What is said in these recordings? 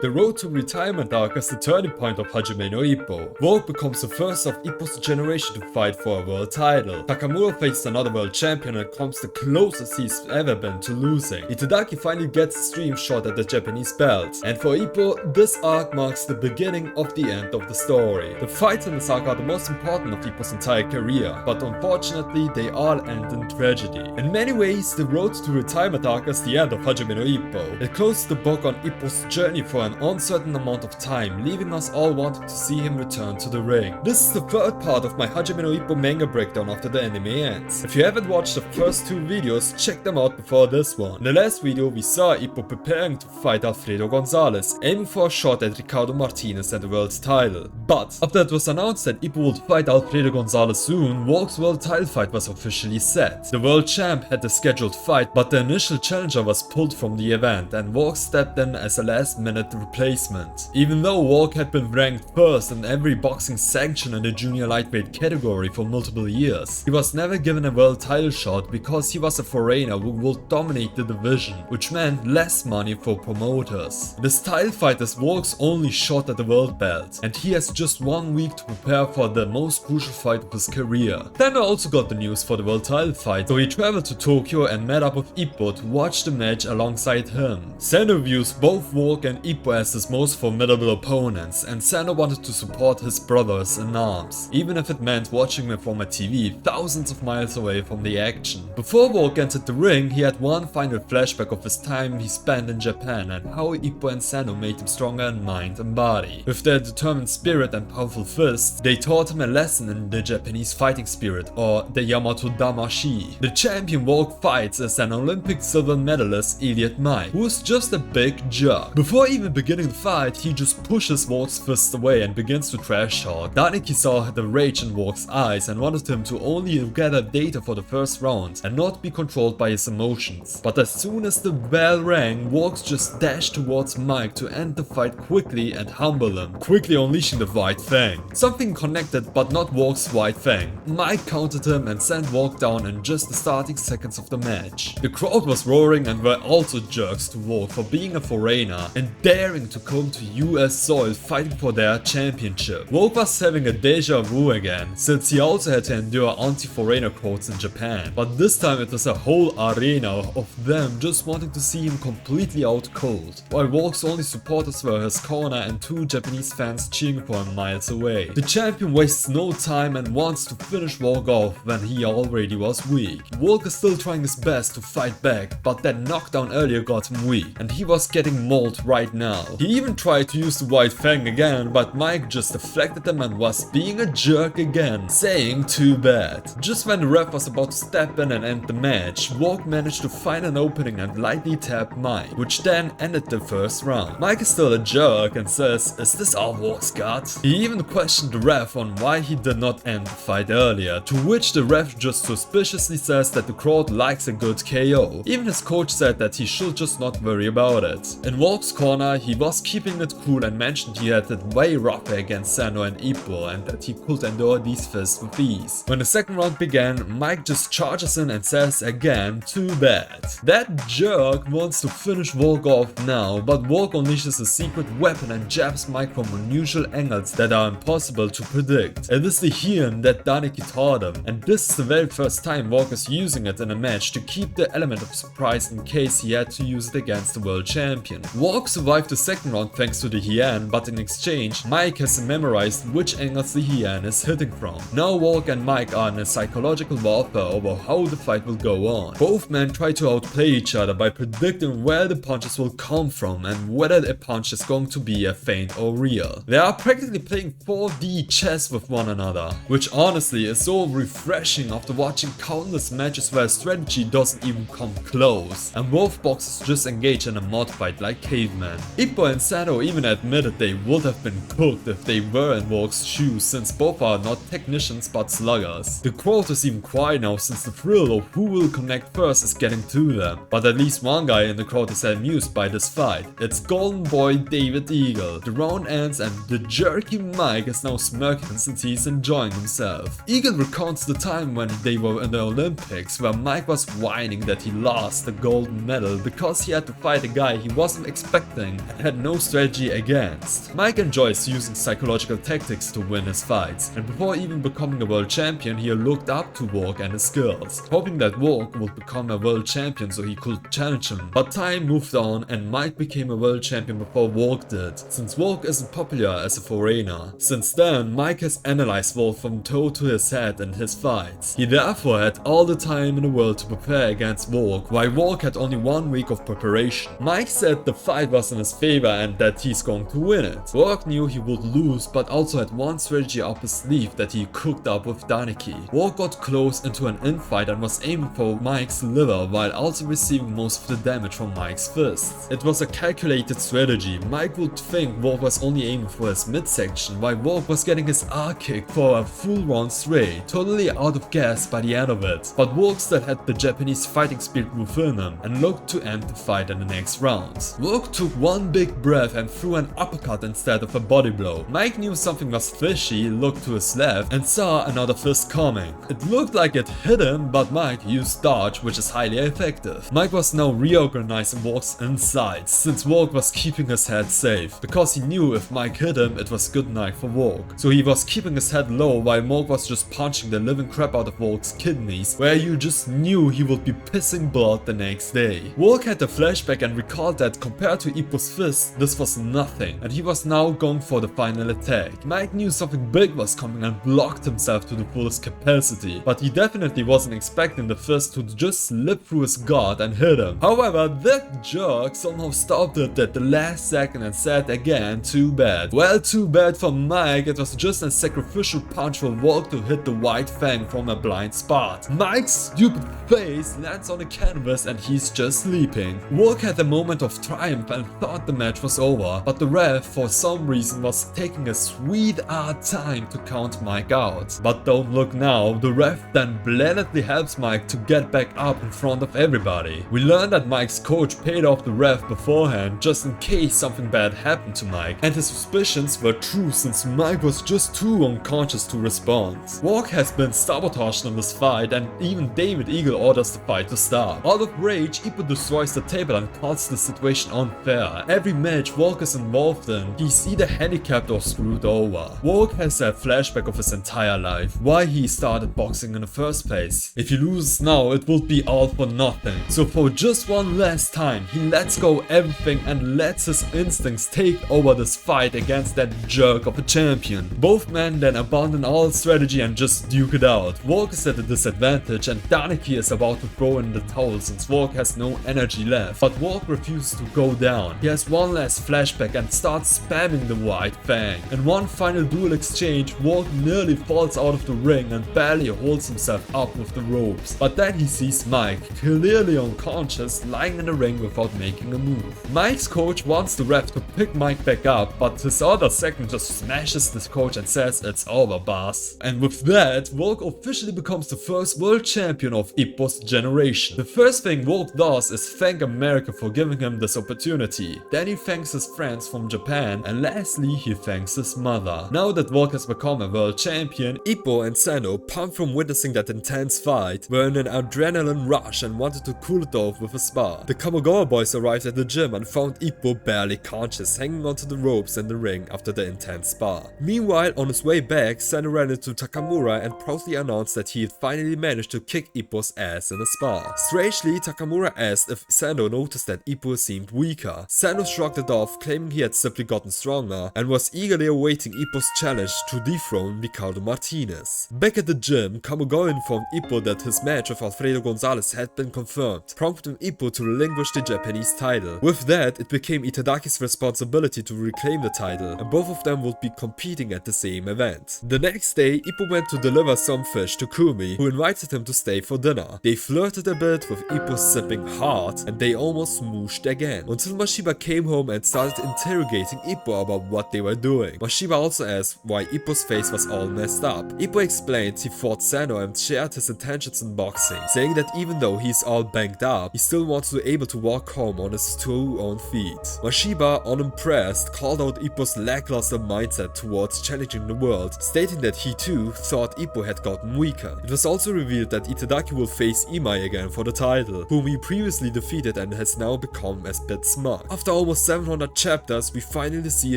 The road to retirement arc is the turning point of Hajime no Ippo. Volg becomes the first of Ippo's generation to fight for a world title. Takamura faced another world champion and comes the closest he's ever been to losing. Itagaki finally gets a stream shot at the Japanese belt. And for Ippo, this arc marks the beginning of the end of the story. The fights in this arc are the most important of Ippo's entire career, but unfortunately they all end in tragedy. In many ways, the road to retirement arc is the end of Hajime no Ippo. It closes the book on Ippo's journey for an uncertain amount of time, leaving us all wanting to see him return to the ring. This is the third part of my Hajime no Ippo manga breakdown after the anime ends. If you haven't watched the first two videos, check them out before this one. In the last video we saw Ippo preparing to fight Alfredo Gonzales, aiming for a shot at Ricardo Martinez and the world title. But after it was announced that Ippo would fight Alfredo Gonzales soon, Volg's world title fight was officially set. The world champ had the scheduled fight, but the initial challenger was pulled from the event and Volg stepped in as a last-minute replacement. Even though Volg had been ranked first in every boxing sanction in the junior lightweight category for multiple years, he was never given a world title shot because he was a foreigner who would dominate the division, which meant less money for promoters. This title fight is Volg's only shot at the world belt, and he has just 1 week to prepare for the most crucial fight of his career. Sendo also got the news for the world title fight, so he traveled to Tokyo and met up with Ippo to watch the match alongside him. Sendo views both Volg and Ippo as his most formidable opponents, and Sendo wanted to support his brothers in arms, even if it meant watching them from a TV thousands of miles away from the action. Before Volg entered the ring, he had one final flashback of his time he spent in Japan and how Ippo and Sendo made him stronger in mind and body. With their determined spirit and powerful fists, they taught him a lesson in the Japanese fighting spirit, or the Yamato Damashi. The champion Volg fights is an Olympic silver medalist Elliot Mai, who is just a big jerk. Before even beginning the fight, he just pushes Volg's fists away and begins to trash talk. Daniki saw the rage in Volg's eyes and wanted him to only gather data for the first round and not be controlled by his emotions. But as soon as the bell rang, Volg just dashed towards Mike to end the fight quickly and humble him, quickly unleashing the White Fang. Something connected but not Volg's White Fang. Mike countered him and sent Volg down in just the starting seconds of the match. The crowd was roaring and were also jerks to Volg for being a foreigner and daring to come to US soil fighting for their championship. Volg was having a deja vu again, since he also had to endure anti-foreigner quotes in Japan. But this time it was a whole arena of them just wanting to see him completely out cold, while Volg's only supporters were his corner and 2 Japanese fans cheering for him miles away. The champion wastes no time and wants to finish Volg off when he already was weak. Volg is still trying his best to fight back, but that knockdown earlier got him weak, and he was getting mauled right now. He even tried to use the White Fang again, but Mike just deflected him and was being a jerk again, saying too bad. Just when the ref was about to step in and end the match, Volg managed to find an opening and lightly tapped Mike, which then ended the first round. Mike is still a jerk and says, "Is this all Volg's got?" He even questioned the ref on why he did not end the fight earlier, to which the ref just suspiciously says that the crowd likes a good KO. Even his coach said that he should just not worry about it. In Volg's corner, he was keeping it cool and mentioned he had it way rougher against Sendo and Ippo and that he could endure these fists with ease. When the second round began, Mike just charges in and says again, "Too bad." That jerk wants to finish Volg off now, but Volg unleashes a secret weapon and jabs Mike from unusual angles that are impossible to predict. It is the Heian that Daniki taught him, and this is the very first time Volg is using it in a match to keep the element of surprise in case he had to use it against the world champion. Volg survived the second round thanks to the Heian, but in exchange, Mike has memorized which angles the Heian is hitting from. Now Volg and Mike are in a psychological warfare over how the fight will go on. Both men try to outplay each other by predicting where the punches will come from and whether a punch is going to be a feint or real. They are practically playing 4D chess with one another, which honestly is so refreshing after watching countless matches where strategy doesn't even come close, and both boxers just engage in a mud fight like cavemen. Ippo and Sendo even admitted they would have been cooked if they were in Volg's shoes, since both are not technicians but sluggers. The crowd is even quiet now since the thrill of who will connect first is getting to them, but at least one guy in the crowd is amused by this fight. It's Golden Boy David Eagle. The round ends and the jerky Mike is now smirking since he's enjoying himself. Eagle recounts the time when they were in the Olympics where Mike was whining that he lost the gold medal because he had to fight a guy he wasn't expecting and had no strategy against. Mike enjoys using psychological tactics to win his fights, and before even becoming a world champion, he looked up to Volg and his skills, hoping that Volg would become a world champion so he could challenge him. But time moved on and Mike became a world champion before Volg did, since Volg isn't popular as a foreigner. Since then, Mike has analyzed Volg from toe to his head in his fights. He therefore had all the time in the world to prepare against Volg, while Volg had only 1 week of preparation. Mike said the fight was in his favor and that he's going to win it. Volg knew he would lose, but also had one strategy up his sleeve that he cooked up with Daniki. Volg got close into an infight and was aiming for Mike's liver while also receiving most of the damage from Mike's fists. It was a calculated strategy. Mike would think Volg was only aiming for his midsection, while Volg was getting his R kicked for a full round straight, totally out of gas by the end of it. But Volg still had the Japanese fighting spirit within him and looked to end the fight in the next round. Volg took one big breath and threw an uppercut instead of a body blow. Mike knew something was fishy, looked to his left and saw another fist coming. It looked like it hit him, but Mike used dodge, which is highly effective. Mike was now reorganizing Volg's insides, since Volg was keeping his head safe, because he knew if Mike hit him, it was good night for Volg. So he was keeping his head low while Volg was just punching the living crap out of Volg's kidneys, where you just knew he would be pissing blood the next day. Volg had a flashback and recalled that compared to Ippo's fist, this was nothing, and he was now going for the final attack. Mike knew something big was coming and blocked himself to the fullest capacity, but he definitely wasn't expecting the fist to just slip through his guard and hit him. However, that jerk somehow stopped it at the last second and said again, too bad. Well, too bad for Mike, it was just a sacrificial punch for Volg to hit the white fang from a blind spot. Mike's stupid face lands on the canvas and he's just sleeping. Volg had a moment of triumph and thought the match was over, but the ref for some reason was taking a sweet time to count Mike out. But don't look now, the ref then blatantly helps Mike to get back up in front of everybody. We learned that Mike's coach paid off the ref beforehand just in case something bad happened to Mike, and his suspicions were true since Mike was just too unconscious to respond. Volg has been sabotaged in this fight and even David Eagle orders the fight to start. Out of rage, Ippo destroys the table and calls the situation unfair. Every match Volg is involved in, he's either handicapped or screwed over. Volg has a flashback of his entire life, why he started boxing in the first place. If he loses now, it would be all for nothing. So for just one last time, he lets go everything and lets his instincts take over this fight against that jerk of a champion. Both men then abandon all strategy and just duke it out. Volg is at a disadvantage and Daniki is about to throw in the towel since Volg has no energy left. But Volg refuses to go down. He has one last flashback and starts spamming the white fang. In one final duel exchange, Volg nearly falls out of the ring and barely holds himself up with the ropes. But then he sees Mike, clearly unconscious, lying in the ring without making a move. Mike's coach wants the ref to pick Mike back up, but his other second just smashes this coach and says it's over, boss. And with that, Volg officially becomes the first world champion of Ippo's generation. The first thing Volg does is thank America for giving him this opportunity. Then he thanks his friends from Japan, and lastly he thanks his mother. Now that Volg has become a world champion, Ippo and Sendo, pumped from witnessing that intense fight, were in an adrenaline rush and wanted to cool it off with a spa. The Kamogawa boys arrived at the gym and found Ippo barely conscious, hanging onto the ropes in the ring after the intense spa. Meanwhile, on his way back, Sendo ran into Takamura and proudly announced that he had finally managed to kick Ippo's ass in a spa. Strangely, Takamura asked if Sendo noticed that Ippo seemed weaker. Sendo shrugged it off, claiming he had simply gotten stronger, and was eagerly awaiting Ippo's challenge to dethrone Ricardo Martinez. Back at the gym, Kamogawa informed Ippo that his match with Alfredo Gonzales had been confirmed, prompting Ippo to relinquish the Japanese title. With that, it became Itadaki's responsibility to reclaim the title, and both of them would be competing at the same event. The next day, Ippo went to deliver some fish to Kumi, who invited him to stay for dinner. They flirted a bit, with Ippo sipping hard, and they almost smooshed again, until Mashiba came home and started interrogating Ippo about what they were doing. Mashiba also asked why Ippo's face was all messed up. Ippo explained he fought Sendo and shared his intentions in boxing, saying that even though he's all banged up, he still wants to be able to walk home on his two own feet. Mashiba, unimpressed, called out Ippo's lackluster mindset towards challenging the world, stating that he too thought Ippo had gotten weaker. It was also revealed that Itagaki will face Imai again for the title, whom he previously defeated and has now become a bit smug. After almost 700 chapters, we finally see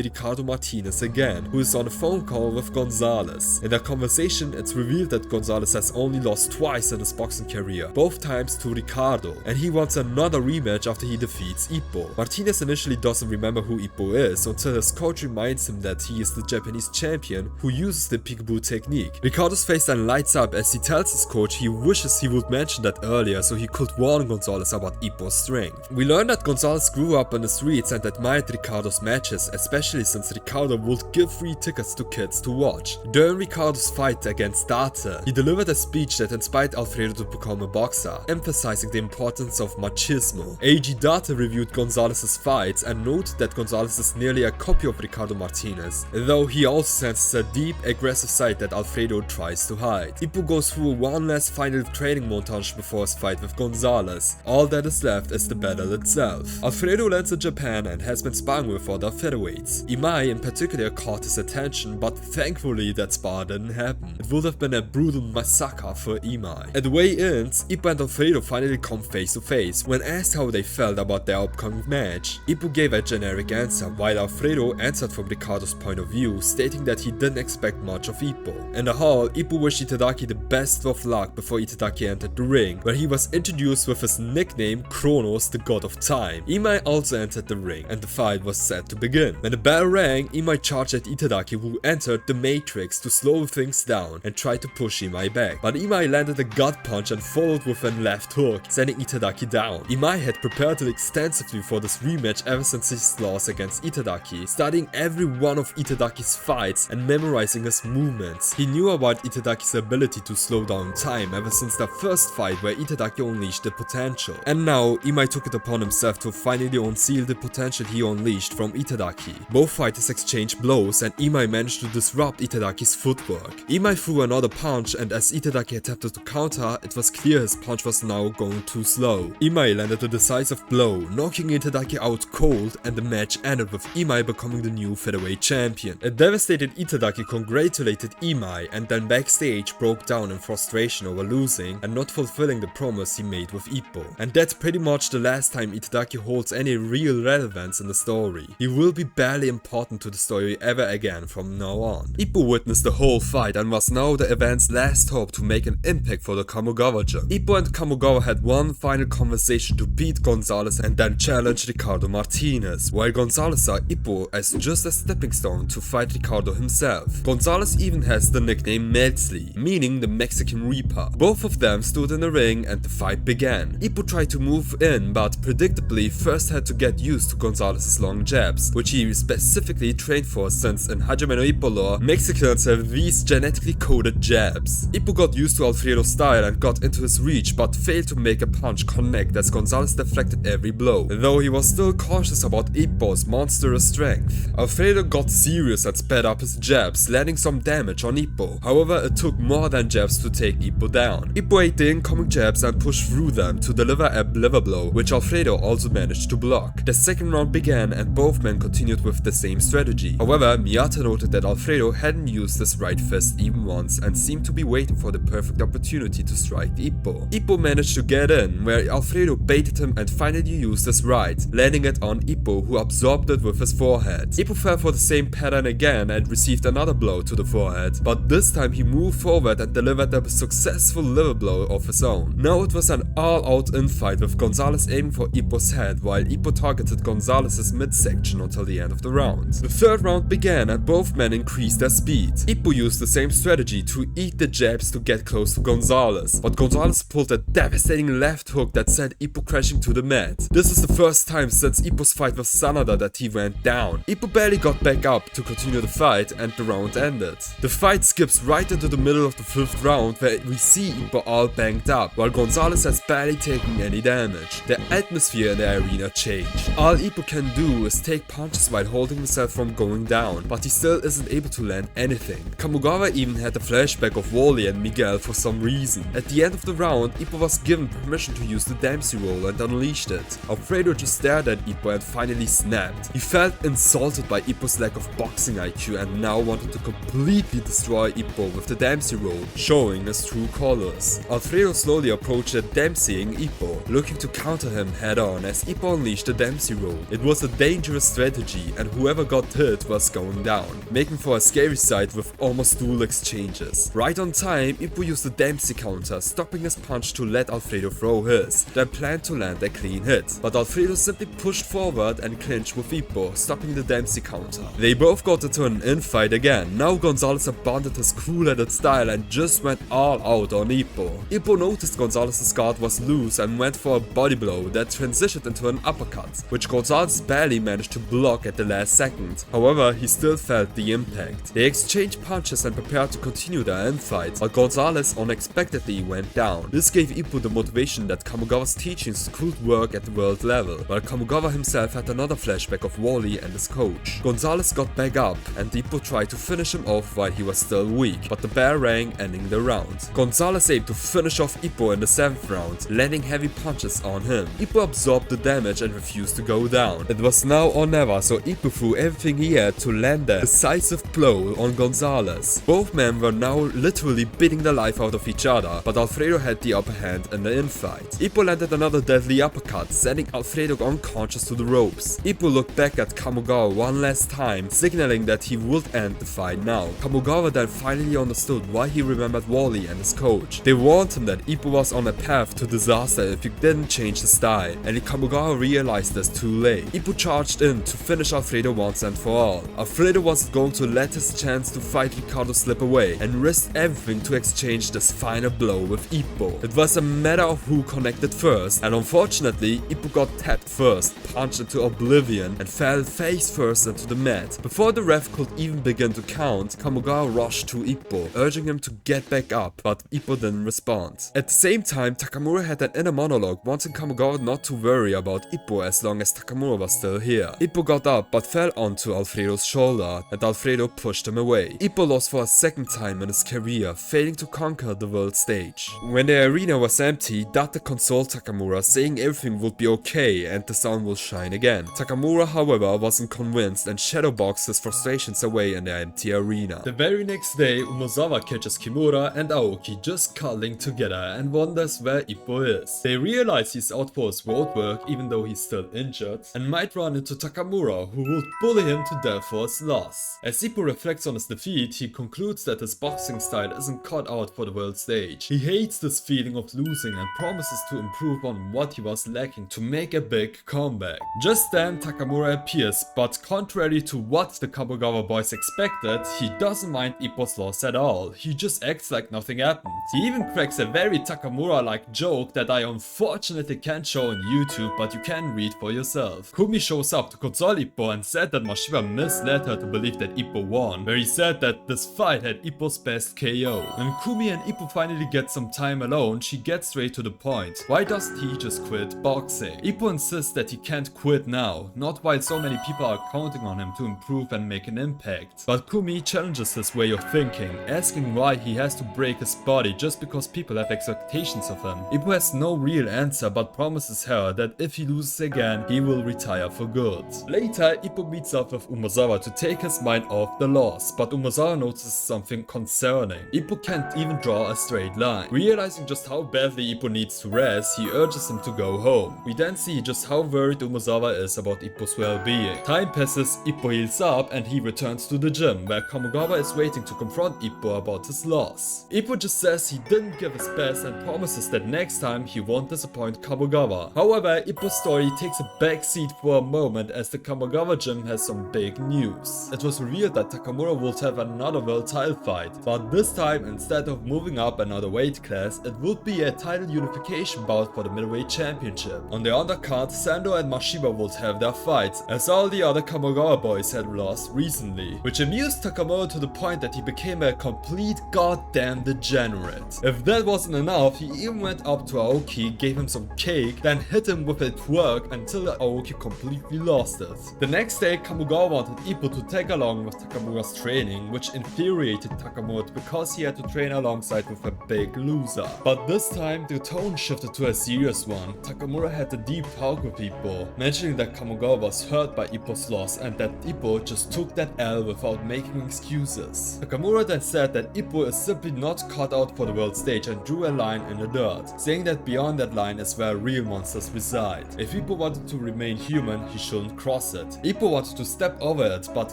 Ricardo Martinez again, who is on a phone call with Gonzales. In their conversation, it's revealed that Gonzales has only lost twice in his boxing career, both times to Ricardo, and he wants another rematch after he defeats Ippo. Martinez initially doesn't remember who Ippo is until his coach reminds him that he is the Japanese champion who uses the peekaboo technique. Ricardo's face then lights up as he tells his coach he wishes he would mention that earlier so he could warn Gonzales about Ippo's strength. We learn that Gonzales grew up in the streets and admired Ricardo's matches, especially since Ricardo would give free tickets to kids to watch. During Ricardo's fight against Date, he delivered a speech that inspired Alfredo to become a boxer, emphasizing the importance of machismo. AG Date reviewed Gonzales' fights and noted that Gonzales is nearly a copy of Ricardo Martinez, though he also senses a deep, aggressive side that Alfredo tries to hide. Ippo goes through one last final training montage before his fight with Gonzales. All that is left is the battle itself. Alfredo lands in Japan and has been sparring with other featherweights. Imai in particular caught his attention, but thankfully that spar didn't happen. It would have been a brutal massacre for Imai. At the weigh-ins, Ippo and Alfredo finally come face to face. When asked how they felt about their upcoming match, Ippo gave a generic answer, while Alfredo answered from Ricardo's point of view, stating that he didn't expect much of Ippo. In the hall, Ippo wished Itagaki the best of luck before Itagaki entered the ring, where he was introduced with his nickname Kronos, the god of time. Imai also entered the ring, and the fight was set to begin. When the bell rang, Imai charged at Itagaki, who entered the Matrix to slow things down and tried to push Imai back. But Imai landed a gut punch and followed with a left hook, sending Itagaki down. Imai had prepared extensively for this rematch ever since his loss against Itagaki, studying every one of Itadaki's fights and memorizing his movements. He knew about Itadaki's ability to slow down time ever since the first fight where Itagaki unleashed the potential. And now, Imai took it upon himself to finally unseal the potential he unleashed from Itagaki. Both fighters exchanged blows and Imai managed to disrupt Itadaki's footwork. Imai threw another punch, and as Itagaki attempted to counter, it was clear his punch was now going too slow. Imai landed a decisive blow, knocking Itagaki out cold, and the match ended with Imai becoming the new featherweight champion. A devastated Itagaki congratulated Imai and then backstage broke down in frustration over losing and not fulfilling the promise he made with Ippo. And that's pretty much the last time Itagaki holds any real relevance in the story. He will be barely important to the story ever again from now on. Ippo witnessed the whole fight and was now the event's last hope to make an impact for the Kamogawa gym. Ippo and Kamogawa had one final conversation to beat Gonzales and then challenge Ricardo Martinez, while Gonzales saw Ippo as just a stepping stone to fight Ricardo himself. Gonzales even has the nickname Meltzli, meaning the Mexican Reaper. Both of them stood in the ring and the fight began. Ippo tried to move in, but predictably first had to get used to Gonzales' long jabs, which he specifically trained for since in Hajime no Ippo lore, Mexicans have these genetically coded jabs. Ippo got used to Alfredo's style and got into his reach, but failed to make a punch connect as Gonzales deflected every blow, though he was still cautious about Ippo's monstrous strength. Alfredo got serious and sped up his jabs, landing some damage on Ippo. However, it took more than jabs to take Ippo down. Ippo ate the incoming jabs and pushed through them to deliver a liver blow, which Alfredo also managed to block. The second round began and both men continued with the same strategy. However, Miyata noted that Alfredo hadn't used his right fist even once and seemed to be waiting for the perfect opportunity to strike Ippo. Ippo managed to get in, where Alfredo baited him and finally used his right, landing it on Ippo, who absorbed it with his forehead. Ippo fell for the same pattern again and received another blow to the forehead, but this time he moved forward and delivered a successful liver blow of his own. Now it was an all-out infight with Gonzales aiming for Ippo's head while Ippo targeted Gonzales' midsection until the end of the round. The third round began and both men increased their speed. Ippo used the same strategy to eat the jabs to get close to Gonzales, but Gonzales pulled a devastating left hook that sent Ippo crashing to the mat. This is the first time since Ippo's fight with Sanada that he went down. Ippo barely got back up to continue the fight and the round ended. The fight skips right into the middle of the fifth round where we see Ippo all banged up, while Gonzales has barely taken any damage. The atmosphere in the arena changed. All Ippo can do is take punches while holding himself from going down, but he still isn't able to land anything. Kamogawa even had a flashback of Wally and Miguel for some reason. At the end of the round, Ippo was given permission to use the Dempsey roll and unleashed it. Alfredo just stared at Ippo and finally snapped. He felt insulted by Ippo's lack of boxing IQ and now wanted to completely destroy Ippo with the Dempsey roll, showing his true colors. Alfredo slowly approached Dempseying Ippo, looking to counter him head on as Ippo unleashed the Dempsey easy road. It was a dangerous strategy, and whoever got hit was going down, making for a scary sight with almost duel exchanges. Right on time, Ippo used the Dempsey counter, stopping his punch to let Alfredo throw his, then planned to land a clean hit. But Alfredo simply pushed forward and clinched with Ippo, stopping the Dempsey counter. They both got into an infight again. Now Gonzales abandoned his cool-headed style and just went all out on Ippo. Ippo noticed Gonzales' guard was loose and went for a body blow that transitioned into an uppercut, which Gonzales barely managed to block at the last second. However, he still felt the impact. They exchanged punches and prepared to continue their infight, but Gonzales unexpectedly went down. This gave Ippo the motivation that Kamogawa's teachings could work at the world level, while Kamogawa himself had another flashback of Wally and his coach. Gonzales got back up, and Ippo tried to finish him off while he was still weak, but the bell rang, ending the round. Gonzales aimed to finish off Ippo in the 7th round, landing heavy punches on him. Ippo absorbed the damage and refused to go down. It was now or never, so Ippo threw everything he had to land a decisive blow on Gonzales. Both men were now literally beating the life out of each other, but Alfredo had the upper hand in the infight. Ippo landed another deadly uppercut, sending Alfredo unconscious to the ropes. Ippo looked back at Kamogawa one last time, signaling that he would end the fight now. Kamogawa then finally understood why he remembered Wally and his coach. They warned him that Ippo was on a path to disaster if he didn't change his style, and Kamogawa realized this too late. Ippo charged in to finish Alfredo once and for all. Alfredo was going to let his chance to fight Ricardo slip away and risked everything to exchange this final blow with Ippo. It was a matter of who connected first, and unfortunately Ippo got tapped first, punched into oblivion, and fell face first into the mat. Before the ref could even begin to count, Kamogawa rushed to Ippo, urging him to get back up, but Ippo didn't respond. At the same time, Takamura had an inner monologue wanting Kamogawa not to worry about Ippo as long as Takamura was still here. Ippo got up but fell onto Alfredo's shoulder, and Alfredo pushed him away. Ippo lost for a second time in his career, failing to conquer the world stage. When the arena was empty, Date consoled Takamura, saying everything would be okay and the sun will shine again. Takamura, however, wasn't convinced and shadowboxed his frustrations away in the empty arena. The very next day, Umezawa catches Kimura and Aoki just cuddling together and wonders where Ippo is. They realize he's out for his road work even though he's still injured, and might run into Takamura, who would bully him to death for his loss. As Ippo reflects on his defeat, he concludes that his boxing style isn't cut out for the world stage. He hates this feeling of losing and promises to improve on what he was lacking to make a big comeback. Just then, Takamura appears, but contrary to what the Kamogawa boys expected, he doesn't mind Ippo's loss at all. He just acts like nothing happened. He even cracks a very Takamura-like joke that I unfortunately can't show on YouTube, but you can read for yourself. Kumi shows up to console Ippo and said that Mashiba misled her to believe that Ippo won, where he said that this fight had Ippo's best KO. When Kumi and Ippo finally get some time alone, she gets straight to the point. Why doesn't he just quit boxing? Ippo insists that he can't quit now, not while so many people are counting on him to improve and make an impact. But Kumi challenges his way of thinking, asking why he has to break his body just because people have expectations of him. Ippo has no real answer but promises her that if he loses again, he will retire for good. Later, Ippo meets up with Umezawa to take his mind off the loss, but Umezawa notices something concerning. Ippo can't even draw a straight line. Realizing just how badly Ippo needs to rest, he urges him to go home. We then see just how worried Umezawa is about Ippo's well-being. Time passes, Ippo heals up, and he returns to the gym, where Kamogawa is waiting to confront Ippo about his loss. Ippo just says he didn't give his best and promises that next time he won't disappoint Kamogawa. However, Ippo's story takes a backseat for a moment as the Kamogawa gym has some big news. It was revealed that Takamura would have another world title fight, but this time instead of moving up another weight class, it would be a title unification bout for the middleweight championship. On the undercard, Sendo and Mashiba would have their fights, as all the other Kamogawa boys had lost recently, which amused Takamura to the point that he became a complete goddamn degenerate. If that wasn't enough, he even went up to Aoki, gave him some cake, then hit him with a twerk until Aoki completely lost it. The next day, Kamogawa wanted Ippo to tag along with Takamura's training, which infuriated Takamura because he had to train alongside with a big loser. But this time, the tone shifted to a serious one. Takamura had a deep talk with Ippo, mentioning that Kamogawa was hurt by Ippo's loss and that Ippo just took that L without making excuses. Takamura then said that Ippo is simply not cut out for the world stage and drew a line in the dirt, saying that beyond that line is where real monsters reside. If Ippo wanted to remain human, he shouldn't cross it. Ippo wanted to step over it, but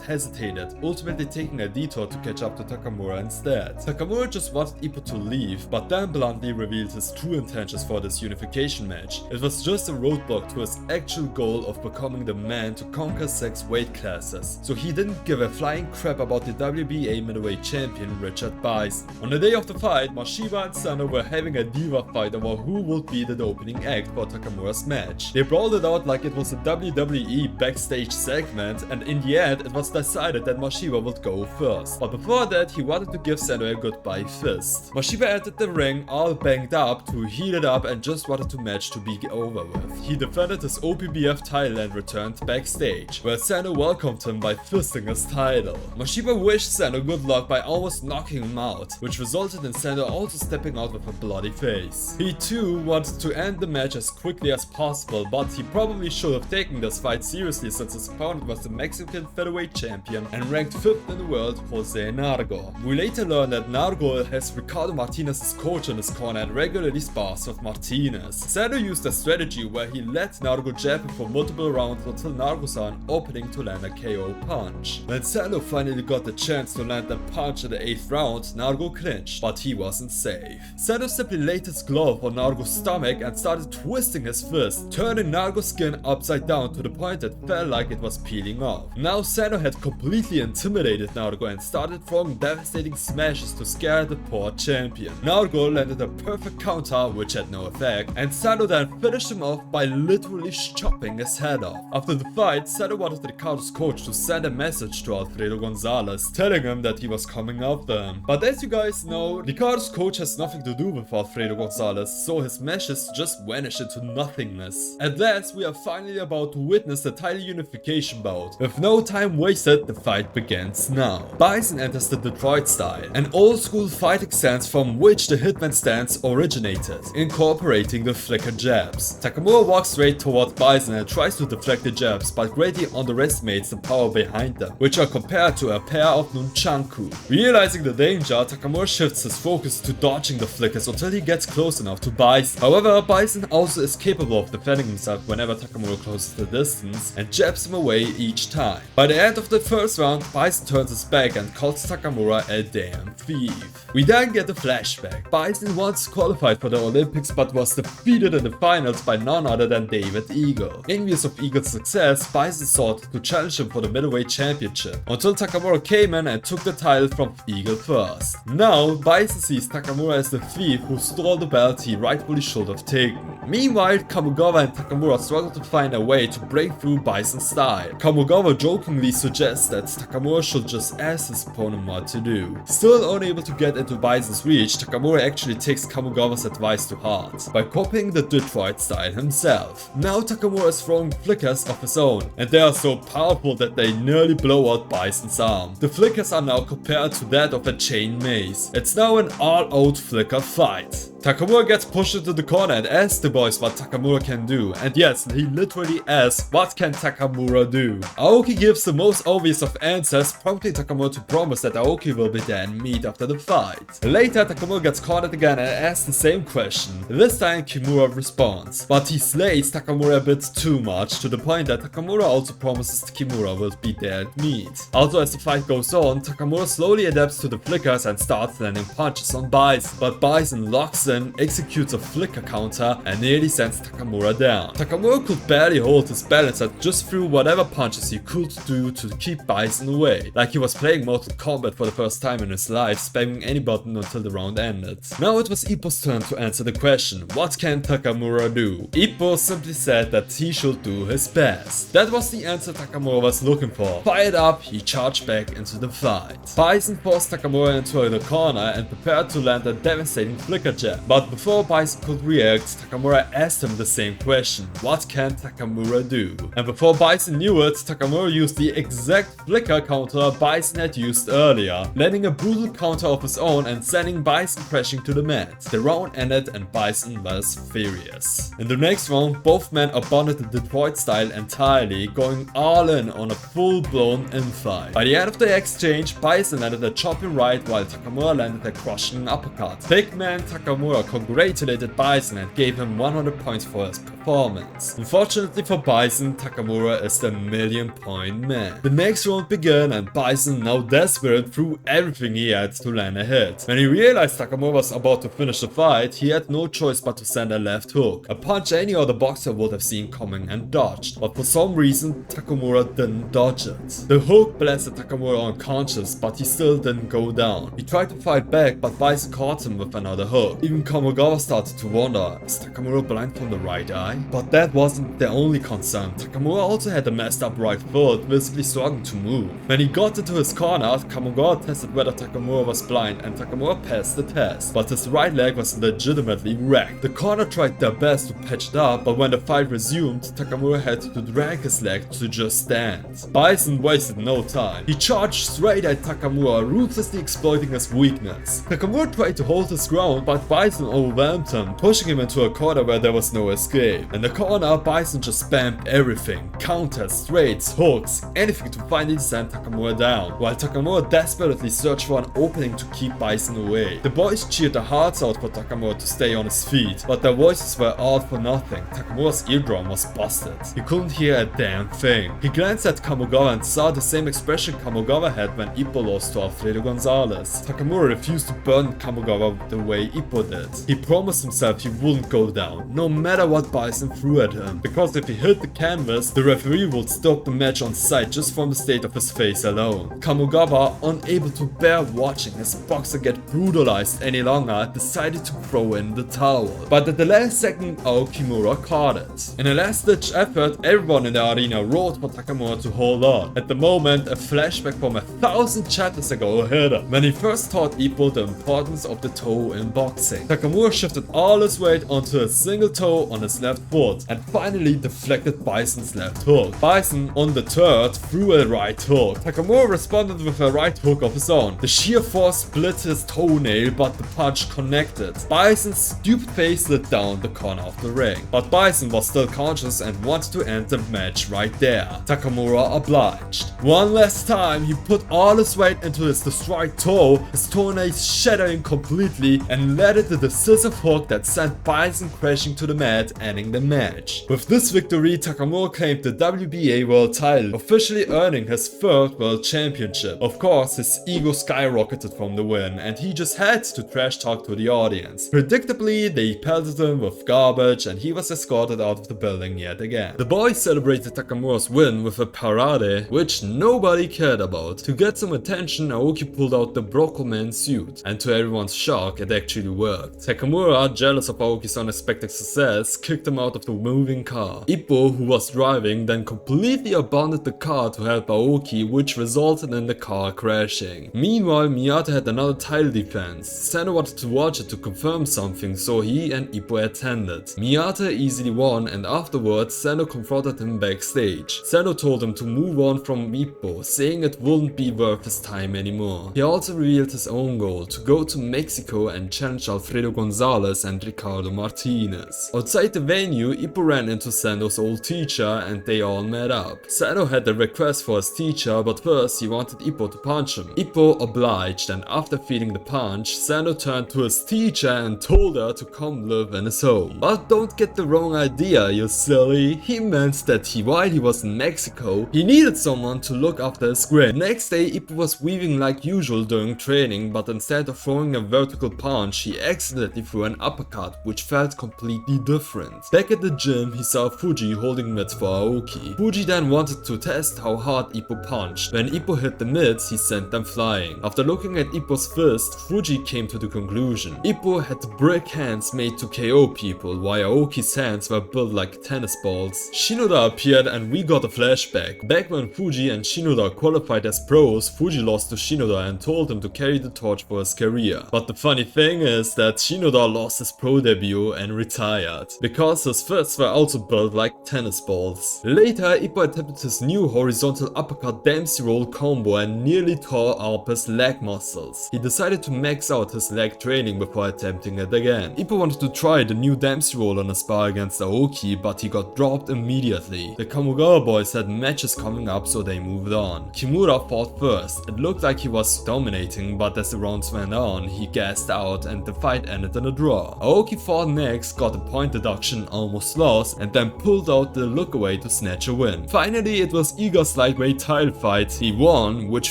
hesitated, ultimately taking a detour to catch up to Takamura instead. Takamura just wanted Ippo to leave, but then bluntly revealed his true intentions for this unification match. It was just a roadblock to his actual goal of becoming the man to conquer 6 weight classes, so he didn't give a flying crap about the WBA middleweight champion Richard Bison. On the day of the fight, Mashiba and Sendo were having a diva fight over who would be the opening act for Takamura's match. They brawled it out like it was a WWE backstage segment, and in the end it was decided that Mashiba would go first. But before that, he wanted to give Sendo a goodbye fist. Mashiba entered the ring all banged up to heat it up and just wanted the match to be over with. He defended his OPBF title and returned backstage, where Sendo welcomed him by fisting his title. Mashiba wished Sendo good luck by almost knocking him out, which resulted in Sendo also stepping out with a bloody face. He too wanted to end the match as quickly as possible, but he probably should have taken this fight seriously since his opponent was the Mexican featherweight champion and ranked 5th in the world, Jose Nargo. We later learned that Nargo has Ricardo Martinez's coach in his corner and regularly spars with Martinez. Sendo used a strategy where he let Nargo jab him for multiple rounds until Nargo saw an opening to land a KO punch. When Sendo finally got the chance to land that punch in the 8th round, Nargo clinched, but he wasn't safe. Sendo simply laid his glove on Nargo's stomach and started twisting his fist, turning Nargo's skin upside down to the point that felt like it was peeling off. Now Sendo had completely intimidated Nargo and started throwing devastating smashes to scare the poor champion. Nargo landed a perfect counter, which had no effect, and Sendo then finished him off by literally chopping his head off. After the fight, Sendo wanted Ricardo's coach to send a message to Alfredo Gonzales, telling him that he was coming after him. But as you guys know, Ricardo's coach has nothing to do with Alfredo Gonzales, so his messages just vanish into nothingness. At last, we are finally about to witness the title unification bout. With no time wasted, the fight begins now. Bison enters the Detroit style, an old school fighting stance from which the Hitman stance originated, incorporating the flicker jabs. Takamura walks straight toward Bison and tries to deflect the jabs, but greatly underestimates the power behind them, which are compared to a pair of nunchaku. Realizing the danger, Takamura shifts his focus to dodging the flickers until he gets close enough to Bison. However, Bison also is capable of defending himself whenever Takamura closes the distance and jabs him away each time. By the end of the first round, Bison turns his back and calls Takamura a damn thief. We then get a flashback. Bison once qualified for the Olympics but was defeated in the finals by none other than David Eagle. Envious of Eagle's success, Bison sought to challenge him for the middleweight championship, until Takamura came in and took the title from Eagle first. Now, Bison sees Takamura as the thief who stole the belt he rightfully should have taken. Meanwhile, Kamogawa and Takamura struggle to find a way to break through Bison's style. Kamogawa jokingly suggests that Takamura should just ask his opponent what to do. Still unable to get into Bison's reach, Takamura actually takes Kamogawa's advice to heart by copying the Detroit style himself. Now Takamura is throwing flickers of his own, and they are so powerful that they nearly blow out Bison's arm. The flickers are now compared to that of a chain mace. It's now an all-out flicker fight. Takamura gets pushed into the corner and asks the boys what Takamura can do, and yes, he literally asks, what can Takamura do? Aoki gives the most obvious of answers, prompting Takamura to promise that Aoki will be there and meet after the fight. Later, Takamura gets cornered again and asks the same question. This time Kimura responds, but he slays Takamura a bit too much, to the point that Takamura also promises Kimura will be there and meet. Also, as the fight goes on, Takamura slowly adapts to the flickers and starts landing punches on Bison, but Bison locks in, executes a flicker counter and nearly sends Takamura down. Takamura could barely hold his balance and just threw whatever punches he could do to keep Bison away, like he was playing Mortal Kombat for the first time in his life, spamming any button until the round ended. Now it was Ippo's turn to answer the question, what can Takamura do? Ippo simply said that he should do his best. That was the answer Takamura was looking for. Fired up, he charged back into the fight. Bison forced Takamura into the corner and prepared to land a devastating flicker jab. But before Bison could react, Takamura asked him the same question, what can Takamura do? And before Bison knew it, Takamura used the exact flicker counter Bison had used earlier, landing a brutal counter of his own and sending Bison crashing to the mat. The round ended and Bison was furious. In the next round, both men abandoned the Detroit style entirely, going all in on a full-blown infight. By the end of the exchange, Bison landed a chopping right while Takamura landed a crushing uppercut. Big man Takamura Takamura congratulated Bison and gave him 100 points for his performance. Unfortunately for Bison, Takamura is the million-point man. The next round began and Bison, now desperate, threw everything he had to land a hit. When he realized Takamura was about to finish the fight, he had no choice but to send a left hook, a punch any other boxer would have seen coming and dodged, but for some reason Takamura didn't dodge it. The hook blasted Takamura unconscious, but he still didn't go down. He tried to fight back, but Bison caught him with another hook. Even Kamigawa started to wonder, is Takamura blind from the right eye? But that wasn't the only concern. Takamura also had a messed up right foot, visibly struggling to move. When he got into his corner, Kamigawa tested whether Takamura was blind and Takamura passed the test, but his right leg was legitimately wrecked. The corner tried their best to patch it up, but when the fight resumed, Takamura had to drag his leg to just stand. Bison wasted no time. He charged straight at Takamura, ruthlessly exploiting his weakness. Takamura tried to hold his ground, but Bison overwhelmed him, pushing him into a corner where there was no escape. In the corner, Bison just spammed everything. Counters, straights, hooks, anything to finally send Takamura down, while Takamura desperately searched for an opening to keep Bison away. The boys cheered their hearts out for Takamura to stay on his feet, but their voices were all for nothing. Takamura's eardrum was busted. He couldn't hear a damn thing. He glanced at Kamigawa and saw the same expression Kamigawa had when Ippo lost to Alfredo Gonzales. Takamura refused to burn Kamigawa the way Ippo did. He promised himself he wouldn't go down, no matter what Bison threw at him, because if he hit the canvas, the referee would stop the match on sight just from the state of his face alone. Kamigawa, unable to bear watching his boxer get brutalized any longer, decided to throw in the towel. But at the last second, Aokimura caught it. In a last-ditch effort, everyone in the arena roared for Takamura to hold on. At the moment, a flashback from 1,000 chapters ago hit him, when he first taught Ippo the importance of the toe in boxing. Takamura shifted all his weight onto a single toe on his left foot and finally deflected Bison's left hook. Bison, undeterred, threw a right hook. Takamura responded with a right hook of his own. The sheer force split his toenail, but the punch connected. Bison's stupid face slid down the corner of the ring, but Bison was still conscious and wanted to end the match right there. Takamura obliged. One last time, he put all his weight into his destroyed toe, his toenail shattering completely, and landed the decisive hook that sent Bison crashing to the mat, ending the match. With this victory, Takamura claimed the WBA world title, officially earning his third world championship. Of course, his ego skyrocketed from the win, and he just had to trash talk to the audience. Predictably, they pelted him with garbage and he was escorted out of the building yet again. The boys celebrated Takamura's win with a parade, which nobody cared about. To get some attention, Aoki pulled out the Brockelman suit, and to everyone's shock, it actually worked. Takamura, jealous of Aoki's unexpected success, kicked him out of the moving car. Ippo, who was driving, then completely abandoned the car to help Aoki, which resulted in the car crashing. Meanwhile, Miyata had another title defense. Sendo wanted to watch it to confirm something, so he and Ippo attended. Miyata easily won, and afterwards Sendo confronted him backstage. Sendo told him to move on from Ippo, saying it wouldn't be worth his time anymore. He also revealed his own goal, to go to Mexico and challenge Alfredo Gonzales and Ricardo Martinez. Outside the venue, Ippo ran into Sendo's old teacher and they all met up. Sendo had a request for his teacher, but first he wanted Ippo to punch him. Ippo obliged, and after feeling the punch, Sendo turned to his teacher and told her to come live in his home. But don't get the wrong idea, you silly. He meant that while he was in Mexico, he needed someone to look after his grin. Next day, Ippo was weaving like usual during training, but instead of throwing a vertical punch, he accidentally threw an uppercut, which felt completely different. Back at the gym, he saw Fuji holding mitts for Aoki. Fuji then wanted to test how hard Ippo punched. When Ippo hit the mitts, he sent them flying. After looking at Ippo's fist, Fuji came to the conclusion. Ippo had brick hands made to KO people, while Aoki's hands were built like tennis balls. Shinoda appeared and we got a flashback. Back when Fuji and Shinoda qualified as pros, Fuji lost to Shinoda and told him to carry the torch for his career. But the funny thing is that Shinoda lost his pro debut and retired, because his fists were also built like tennis balls. Later, Ippo attempted his new horizontal uppercut Dempsey roll combo and nearly tore up his leg muscles. He decided to max out his leg training before attempting it again. Ippo wanted to try the new Dempsey roll on a spar against Aoki, but he got dropped immediately. The Kamigawa boys had matches coming up, so they moved on. Kimura fought first. It looked like he was dominating, but as the rounds went on, he gassed out and the fight fight ended in a draw. Aoki fought next, got a point deduction, almost lost, and then pulled out the look away to snatch a win. Finally, it was Igor's lightweight title fight. He won, which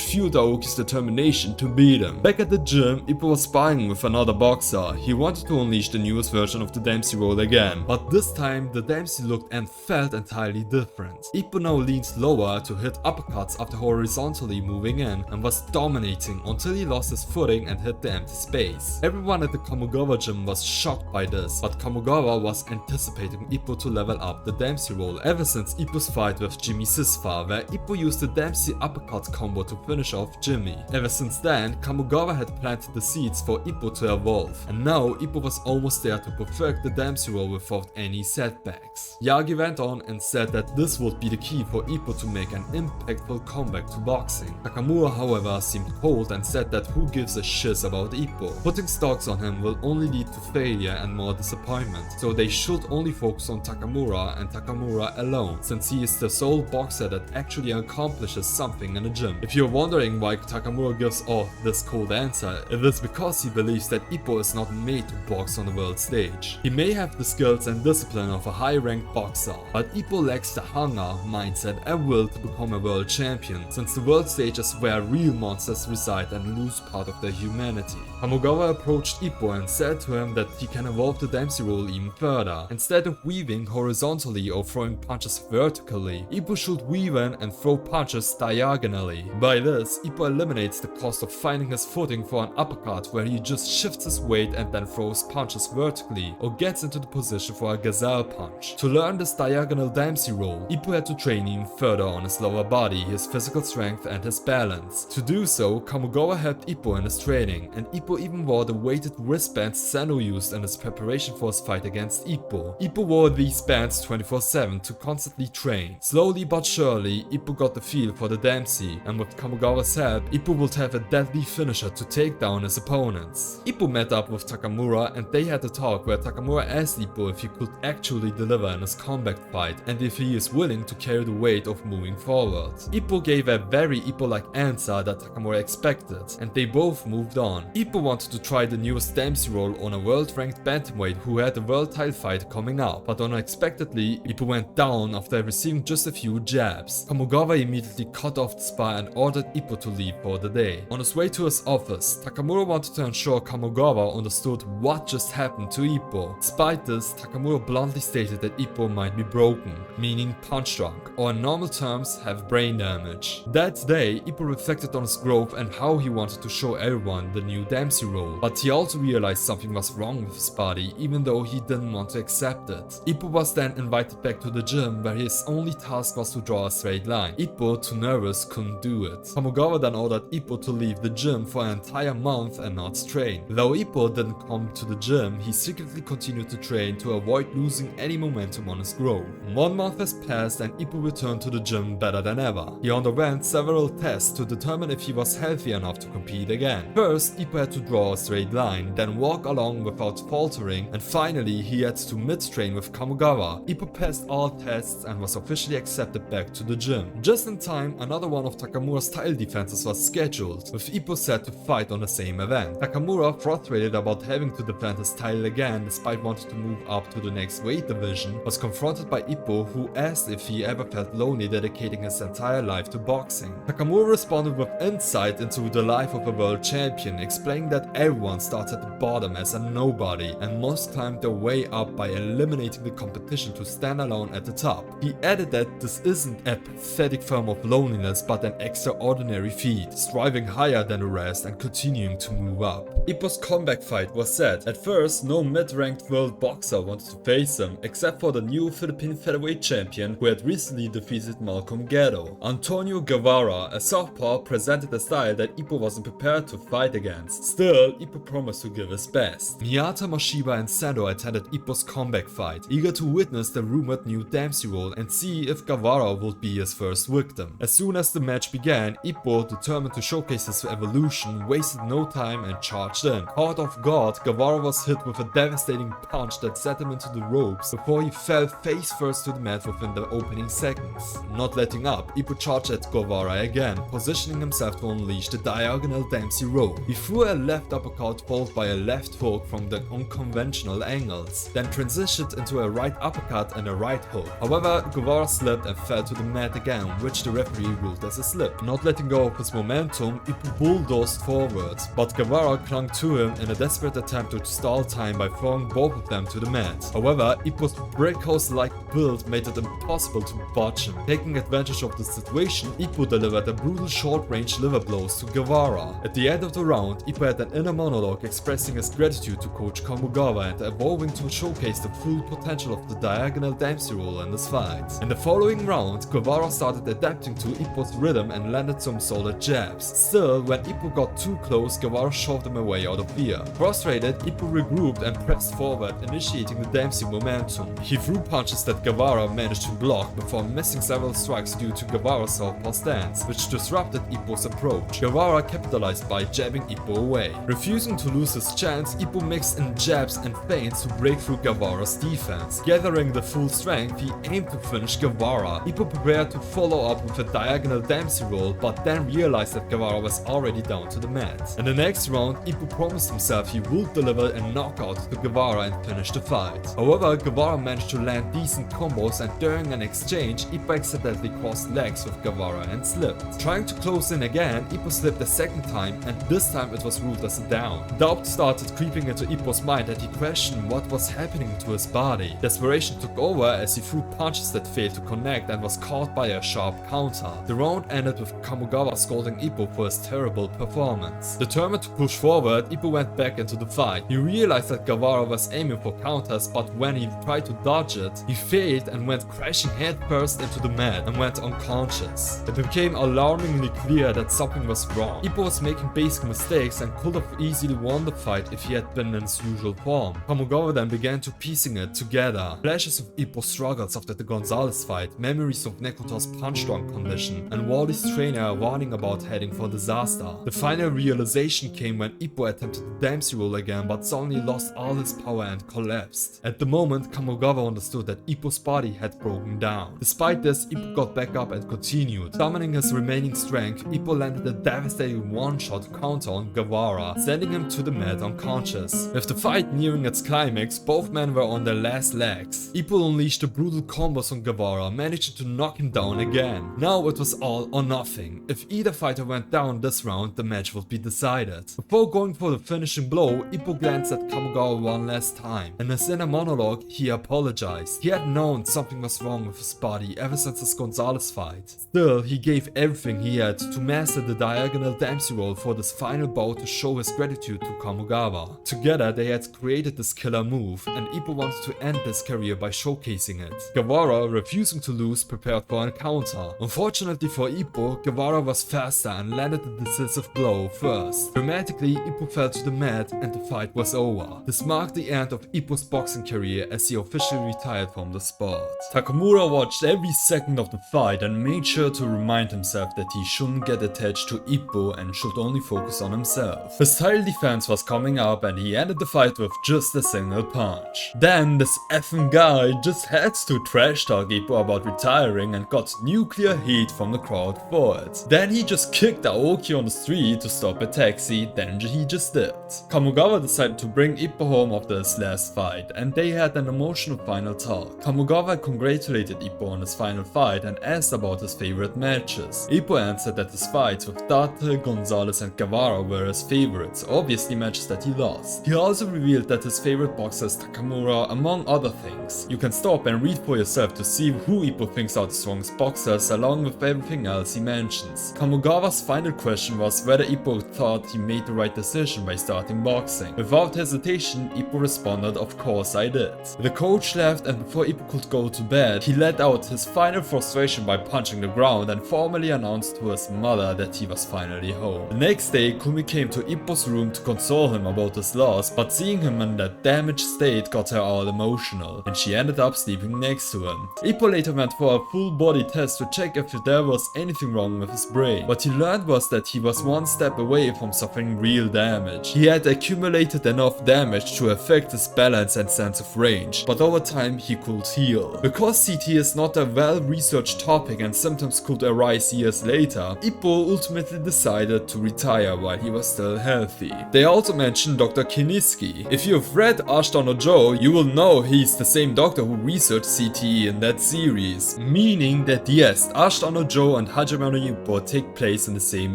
fueled Aoki's determination to beat him. Back at the gym, Ippo was sparring with another boxer. He wanted to unleash the newest version of the Dempsey roll again, but this time the Dempsey looked and felt entirely different. Ippo now leaned lower to hit uppercuts after horizontally moving in and was dominating until he lost his footing and hit the empty space. Everyone at the Kamogawa gym was shocked by this, but Kamogawa was anticipating Ippo to level up the Dempsey roll ever since Ippo's fight with Jimmy Sisfa, where Ippo used the Dempsey uppercut combo to finish off Jimmy. Ever since then, Kamogawa had planted the seeds for Ippo to evolve, and now Ippo was almost there to perfect the Dempsey roll without any setbacks. Yagi went on and said that this would be the key for Ippo to make an impactful comeback to boxing. Takamura, however, seemed cold and said that who gives a shiz about Ippo. Putting stocks on him will only lead to failure and more disappointment, so they should only focus on Takamura and Takamura alone, since he is the sole boxer that actually accomplishes something in the gym. If you're wondering why Takamura gives off this cold answer, it is because he believes that Ippo is not made to box on the world stage. He may have the skills and discipline of a high-ranked boxer, but Ippo lacks the hunger, mindset and will to become a world champion, since the world stage is where real monsters reside and lose part of their humanity. Kamogawa approached Ippo and said to him that he can evolve the Dempsey roll even further. Instead of weaving horizontally or throwing punches vertically, Ippo should weave in and throw punches diagonally. By this, Ippo eliminates the cost of finding his footing for an uppercut where he just shifts his weight and then throws punches vertically or gets into the position for a gazelle punch. To learn this diagonal Dempsey roll, Ippo had to train even further on his lower body, his physical strength and his balance. To do so, Kamogawa helped Ippo in his training, and Ippo even wore the weighted wristbands Sendo used in his preparation for his fight against Ippo. Ippo wore these bands 24/7 to constantly train. Slowly but surely, Ippo got the feel for the Dempsey, and with Kamogawa's help, Ippo would have a deadly finisher to take down his opponents. Ippo met up with Takamura and they had a talk where Takamura asked Ippo if he could actually deliver in his comeback fight and if he is willing to carry the weight of moving forward. Ippo gave a very Ippo-like answer that Takamura expected, and they both moved on. Ippo wanted to try the newest Dempsey roll on a world-ranked bantamweight who had a world title fight coming up, but unexpectedly, Ippo went down after receiving just a few jabs. Kamogawa immediately cut off the spar and ordered Ippo to leave for the day. On his way to his office, Takamura wanted to ensure Kamogawa understood what just happened to Ippo. Despite this, Takamura bluntly stated that Ippo might be broken, meaning punch drunk, or in normal terms, have brain damage. That day, Ippo reflected on his growth and how he wanted to show everyone the new Dempsey roll, but he also realized something was wrong with his body, even though he didn't want to accept it. Ippo was then invited back to the gym, where his only task was to draw a straight line. Ippo, too nervous, couldn't do it. Kamogawa then ordered Ippo to leave the gym for an entire month and not train. Though Ippo didn't come to the gym, he secretly continued to train to avoid losing any momentum on his growth. 1 month has passed and Ippo returned to the gym better than ever. He underwent several tests to determine if he was healthy enough to compete again. First, Ippo had to draw a straight line, then walk along without faltering, and finally he had to mid-train with Kamogawa. Ippo passed all tests and was officially accepted back to the gym. Just in time, another one of Takamura's title defenses was scheduled, with Ippo set to fight on the same event. Takamura, frustrated about having to defend his title again despite wanting to move up to the next weight division, was confronted by Ippo, who asked if he ever felt lonely dedicating his entire life to boxing. Takamura responded with insight into the life of a world champion, explaining that everyone starts at the bottom as a nobody and must climb their way up by eliminating the competition to stand alone at the top. He added that this isn't a pathetic form of loneliness but an extraordinary feat, striving higher than the rest and continuing to move up. Ippo's comeback fight was set. At first, no mid-ranked world boxer wanted to face him, except for the new Philippine featherweight champion who had recently defeated Malcolm Ghetto. Antonio Guevara, a southpaw, presented a style that Ippo wasn't prepared to fight against. Still, Ippo promised to give his best. Miyata, Mashiba and Sendo attended Ippo's comeback fight, eager to witness the rumored new Dempsey roll and see if Guevara would be his first victim. As soon as the match began, Ippo, determined to showcase his evolution, wasted no time and charged in. Caught off guard, Guevara was hit with a devastating punch that set him into the ropes before he fell face first to the mat within the opening seconds. Not letting up, Ippo charged at Guevara again, positioning himself to unleash the diagonal Dempsey roll. He threw a left uppercut followed by a left hook from the unconventional angles, then transitioned into a right uppercut and a right hook. However, Guevara slipped and fell to the mat again, which the referee ruled as a slip. Not letting go of his momentum, Ippo bulldozed forward, but Guevara clung to him in a desperate attempt to stall time by throwing both of them to the mat. However, Ippo's brickhouse-like build made it impossible to botch him. Taking advantage of the situation, Ippo delivered a brutal short-range liver blows to Guevara. At the end of the round, Ippo had an inner monologue expressing his gratitude to coach Kamogawa and evolving to showcase the full potential of the diagonal Dempsey roll in this fight. In the following round, Guevara started adapting to Ippo's rhythm and landed some solid jabs. Still, when Ippo got too close, Guevara shoved him away out of fear. Frustrated, Ippo regrouped and pressed forward, initiating the Dempsey momentum. He threw punches that Guevara managed to block before missing several strikes due to Guevara's southpaw stance, which disrupted Ippo's approach. Guevara capitalized by jabbing Ippo away. Refusing to lose his chance, Ippo mixed in jabs and feints to break through Guevara's defense. Gathering the full strength, he aimed to finish Guevara. Ippo prepared to follow up with a diagonal Dempsey roll, but then realized that Guevara was already down to the mat. In the next round, Ippo promised himself he would deliver a knockout to Guevara and finish the fight. However, Guevara managed to land decent combos, and during an exchange, Ippo accidentally crossed legs with Guevara and slipped. Trying to close in again, Ippo slipped a second time, and this time it was ruled as a down. Doubt started creeping into Ippo's mind, and he questioned what was happening to his body. Desperation took over as he threw punches that failed to connect and was caught by a sharp counter. The round ended with Kamogawa scolding Ippo for his terrible performance. Determined to push forward, Ippo went back into the fight. He realized that Guevara was aiming for counters, but when he tried to dodge it, he failed and went crashing headfirst into the mat and went unconscious. It became alarmingly clear that something was wrong. Ippo was making basic mistakes and could have easily won the fight if he had been in his usual form. Kamogawa then began to piecing it together. Flashes of Ippo's struggles after the Gonzales fight, memories of Nekota's punch-drunk condition, and Wally's trainer warning about heading for disaster. The final realization came when Ippo attempted the Dempsey roll again, but suddenly lost all his power and collapsed. At the moment, Kamogawa understood that Ippo's body had broken down. Despite this, Ippo got back up and continued. Summoning his remaining strength, Ippo landed a devastating one-shot counter on Guevara, sending him to the mat unconscious. With the fight nearing its climax, both men were on their last legs. Ippo unleashed a brutal combos on Guevara, managing to knock him down again. Now it was all or nothing. If either fighter went down this round, the match would be decided. Before going for the finishing blow, Ippo glanced at Kamogawa one last time. In his inner monologue, he apologized. He had known something was wrong with his body ever since his Gonzales fight. Still, he gave everything he had to master the diagonal Dempsey roll for this final bout to show his gratitude to Kamogawa. Together, they had created this killer move, and Ippo wanted to end his career by showcasing it. Guevara, refusing to lose, prepared for a counter. Unfortunately for Ippo, Guevara was faster and landed the decisive blow first. Dramatically, Ippo fell to the mat and the fight was over. This marked the end of Ippo's boxing career as he officially retired from the sport. Takamura watched every second of the fight and made sure to remind himself that he shouldn't get attached to Ippo and should only focus on himself. His title defense was coming up and he ended the fight with just a single punch. Then this effing guy just had to trash talk Ippo about retiring and got nuclear heat from the crowd for it. Then he just kicked Aoki on the street to stop a taxi, then he just dipped. Kamogawa decided to bring Ippo home after his last fight and they had an emotional final talk. Kamogawa congratulated Ippo on his final fight and asked about his favorite matches. Ippo answered that his fights with Tate, Gonzales and Guevara were his favorites, obviously matches that he lost. He also revealed that his favorite boxer is Takamura, among other things. You can stop and read for yourself to see who Ippo thinks are the strongest boxers along with everything else he mentions. Kamogawa's final question was whether Ippo thought he made the right decision by starting boxing. Without hesitation, Ippo responded, "Of course I did." The coach left and before Ippo could go to bed, he let out his final frustration by punching the ground and formally announced to his mother that he was finally home. The next day, Kumi came to Ippo's room to console him about his loss, but seeing him in that damaged state got her all emotional, and she ended up sleeping next to him. Ippo later went for a full body test to check if there was anything wrong with his brain. What he learned was that he was one step away from suffering real damage. He had accumulated enough damage to affect his balance and sense of range, but over time he could Ippo's heel. Because CT is not a well-researched topic and symptoms could arise years later, Ippo ultimately decided to retire while he was still healthy. They also mentioned Dr. Kiniski. If you've read Ashita no Joe, you will know he's the same doctor who researched CTE in that series, meaning that yes, Ashita no Joe and Hajime no Ippo take place in the same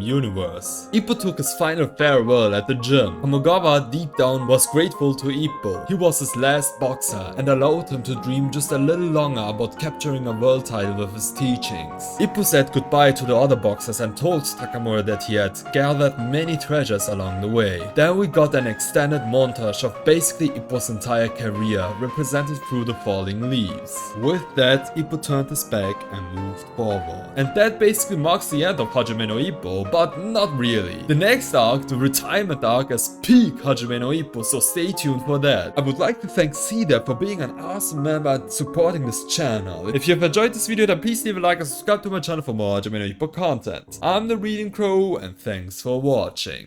universe. Ippo took his final farewell at the gym. Tomogawa deep down was grateful to Ippo. He was his last boxer and allowed him to dream just a little longer about capturing a world title with his teachings. Ippo said goodbye to the other boxers and told Takamura that he had gathered many treasures along the way. Then we got an extended montage of basically Ippo's entire career represented through the falling leaves. With that, Ippo turned his back and moved forward. And that basically marks the end of Hajime no Ippo, but not really. The next arc, the retirement arc, is peak Hajime no Ippo, so stay tuned for that. I would like to thank Cedar for being an awesome member and supporting this channel. If you have enjoyed this video, then please leave a like and subscribe to my channel for more Hajime no Ippo content. I'm the Reading Crow, and thanks for watching.